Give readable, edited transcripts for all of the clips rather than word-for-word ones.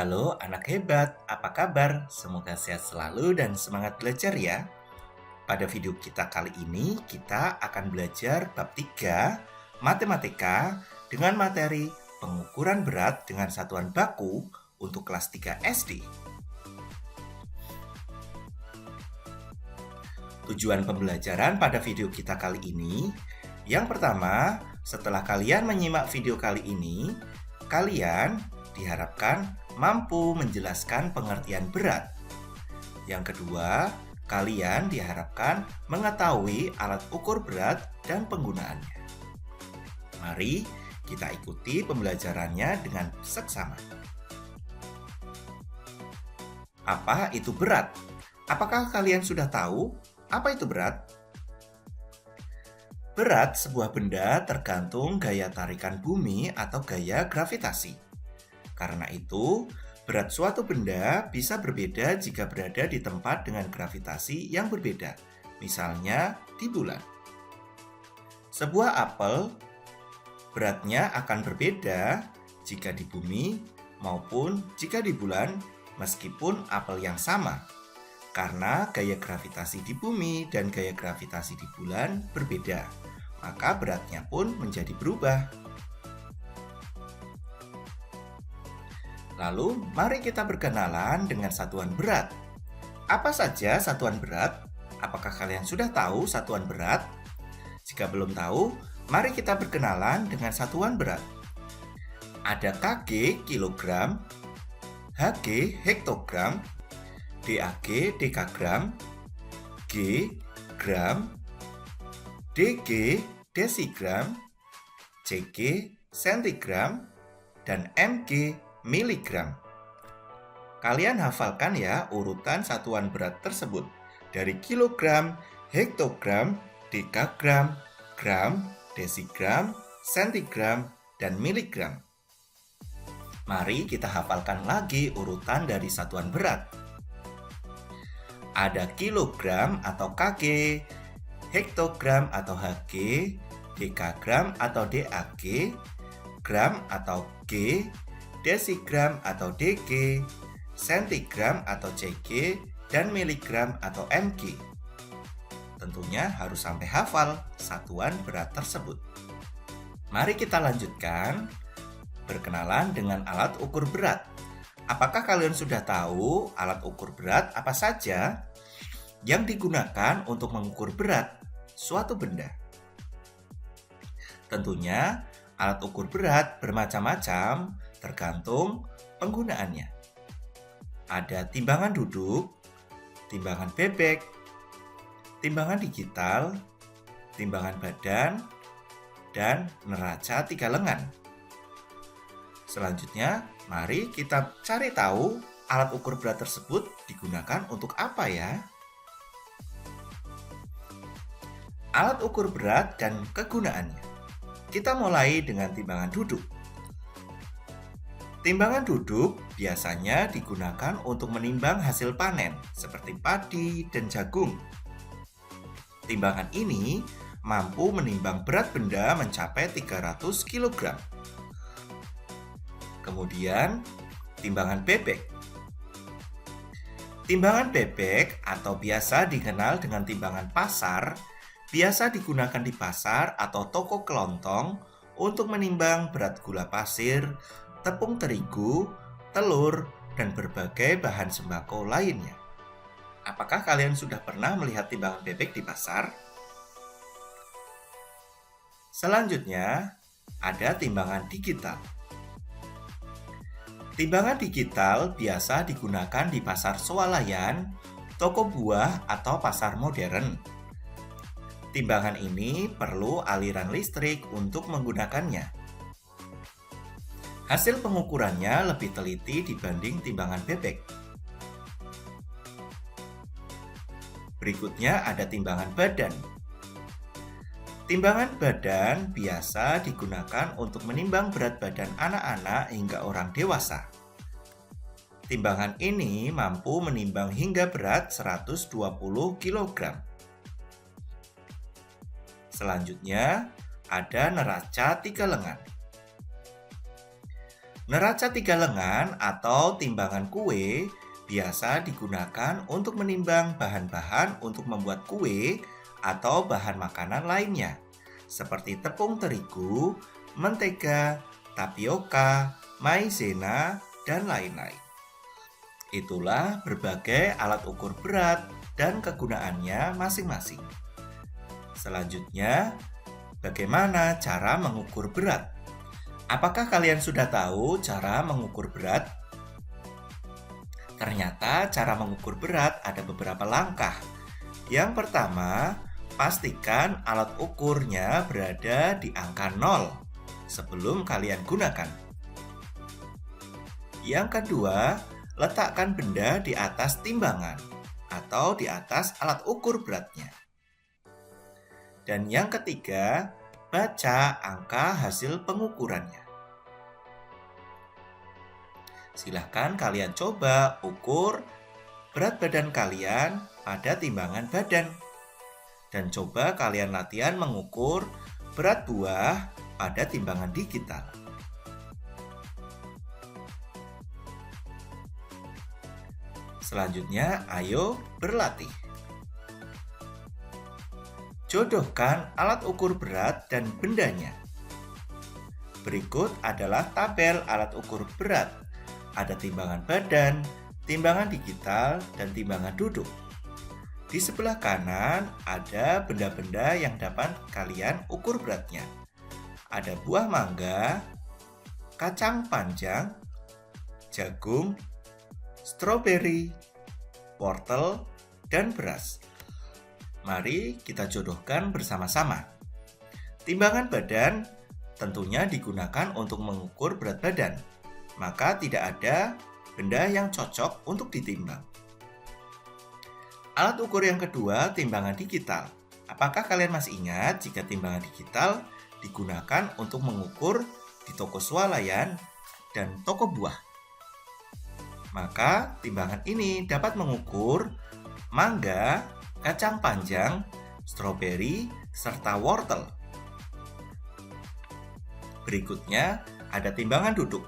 Halo anak hebat, apa kabar? Semoga sehat selalu dan semangat belajar ya. Pada video kita kali ini, kita akan belajar bab 3 Matematika dengan materi pengukuran berat dengan satuan baku untuk kelas 3 SD. Tujuan pembelajaran pada video kita kali ini, yang pertama, setelah kalian menyimak video kali ini, kalian diharapkan mampu menjelaskan pengertian berat. Yang kedua, kalian diharapkan mengetahui alat ukur berat dan penggunaannya. Mari kita ikuti pembelajarannya dengan seksama. Apa itu berat? Apakah kalian sudah tahu apa itu berat? Berat sebuah benda tergantung gaya tarikan bumi atau gaya gravitasi. Karena itu, berat suatu benda bisa berbeda jika berada di tempat dengan gravitasi yang berbeda, misalnya di bulan. Sebuah apel beratnya akan berbeda jika di bumi maupun jika di bulan, meskipun apel yang sama. Karena gaya gravitasi di bumi dan gaya gravitasi di bulan berbeda, maka beratnya pun menjadi berubah. Lalu, mari kita berkenalan dengan satuan berat. Apa saja satuan berat? Apakah kalian sudah tahu satuan berat? Jika belum tahu, mari kita berkenalan dengan satuan berat. Ada kg kilogram, hg hektogram, dag dekagram, g gram, dg desigram, cg sentigram, dan mg miligram. Kalian hafalkan ya urutan satuan berat tersebut dari kilogram, hektogram, dekagram, gram, desigram, sentigram, dan miligram. Mari kita hafalkan lagi urutan dari satuan berat. Ada kilogram atau kg, hektogram atau hg, dekagram atau dag, gram atau g, desigram atau dg, sentigram atau cg, dan miligram atau mg. Tentunya harus sampai hafal satuan berat tersebut. Mari kita lanjutkan berkenalan dengan alat ukur berat. Apakah kalian sudah tahu alat ukur berat apa saja yang digunakan untuk mengukur berat suatu benda? Tentunya alat ukur berat bermacam-macam tergantung penggunaannya. Ada timbangan duduk, timbangan bebek, timbangan digital, timbangan badan, dan neraca 3 lengan. Selanjutnya, mari kita cari tahu alat ukur berat tersebut digunakan untuk apa ya? Alat ukur berat dan kegunaannya. Kita mulai dengan timbangan duduk. Timbangan duduk biasanya digunakan untuk menimbang hasil panen seperti padi dan jagung. Timbangan ini mampu menimbang berat benda mencapai 300 kg. Kemudian, timbangan bebek. Timbangan bebek atau biasa dikenal dengan timbangan pasar, biasa digunakan di pasar atau toko kelontong untuk menimbang berat gula pasir, tepung terigu, telur, dan berbagai bahan sembako lainnya. Apakah kalian sudah pernah melihat timbangan bebek di pasar? Selanjutnya, ada timbangan digital. Timbangan digital biasa digunakan di pasar swalayan, toko buah, atau pasar modern. Timbangan ini perlu aliran listrik untuk menggunakannya. Hasil pengukurannya lebih teliti dibanding timbangan bebek. Berikutnya ada timbangan badan. Timbangan badan biasa digunakan untuk menimbang berat badan anak-anak hingga orang dewasa. Timbangan ini mampu menimbang hingga berat 120 kg. Selanjutnya, ada neraca 3 lengan. Neraca 3 lengan atau timbangan kue biasa digunakan untuk menimbang bahan-bahan untuk membuat kue atau bahan makanan lainnya, seperti tepung terigu, mentega, tapioka, maizena, dan lain-lain. Itulah berbagai alat ukur berat dan kegunaannya masing-masing. Selanjutnya, bagaimana cara mengukur berat? Apakah kalian sudah tahu cara mengukur berat? Ternyata cara mengukur berat ada beberapa langkah. Yang pertama, pastikan alat ukurnya berada di angka 0 sebelum kalian gunakan. Yang kedua, letakkan benda di atas timbangan atau di atas alat ukur beratnya. Dan yang ketiga, baca angka hasil pengukurannya. Silahkan kalian coba ukur berat badan kalian pada timbangan badan. Dan coba kalian latihan mengukur berat buah pada timbangan digital. Selanjutnya, ayo berlatih. Jodohkan alat ukur berat dan bendanya. Berikut adalah tabel alat ukur berat. Ada timbangan badan, timbangan digital, dan timbangan duduk. Di sebelah kanan ada benda-benda yang dapat kalian ukur beratnya. Ada buah mangga, kacang panjang, jagung, stroberi, wortel, dan beras. Mari kita jodohkan bersama-sama. Timbangan badan tentunya digunakan untuk mengukur berat badan, maka tidak ada benda yang cocok untuk ditimbang. Alat ukur yang kedua, timbangan digital. Apakah kalian masih ingat jika timbangan digital digunakan untuk mengukur di toko swalayan dan toko buah? Maka timbangan ini dapat mengukur mangga, kacang panjang, stroberi, serta wortel. Berikutnya ada timbangan duduk.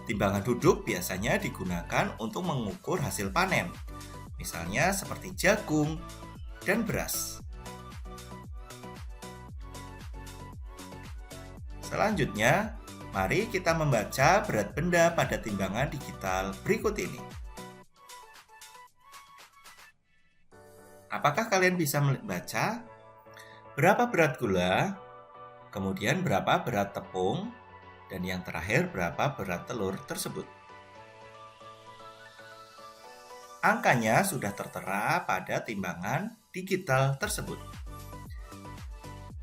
Timbangan duduk biasanya digunakan untuk mengukur hasil panen, misalnya seperti jagung dan beras. Selanjutnya, mari kita membaca berat benda pada timbangan digital berikut ini. Apakah kalian bisa membaca berapa berat gula, kemudian berapa berat tepung, dan yang terakhir berapa berat telur tersebut? Angkanya sudah tertera pada timbangan digital tersebut.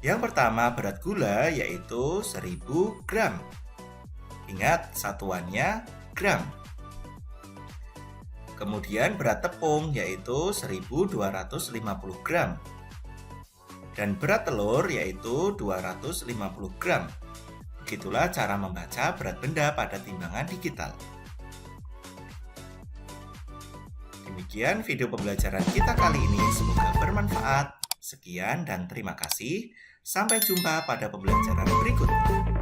Yang pertama berat gula yaitu 1000 gram. Ingat satuannya gram. Kemudian berat tepung yaitu 1250 gram. Dan berat telur yaitu 250 gram. Begitulah cara membaca berat benda pada timbangan digital. Demikian video pembelajaran kita kali ini, semoga bermanfaat. Sekian dan terima kasih. Sampai jumpa pada pembelajaran berikutnya.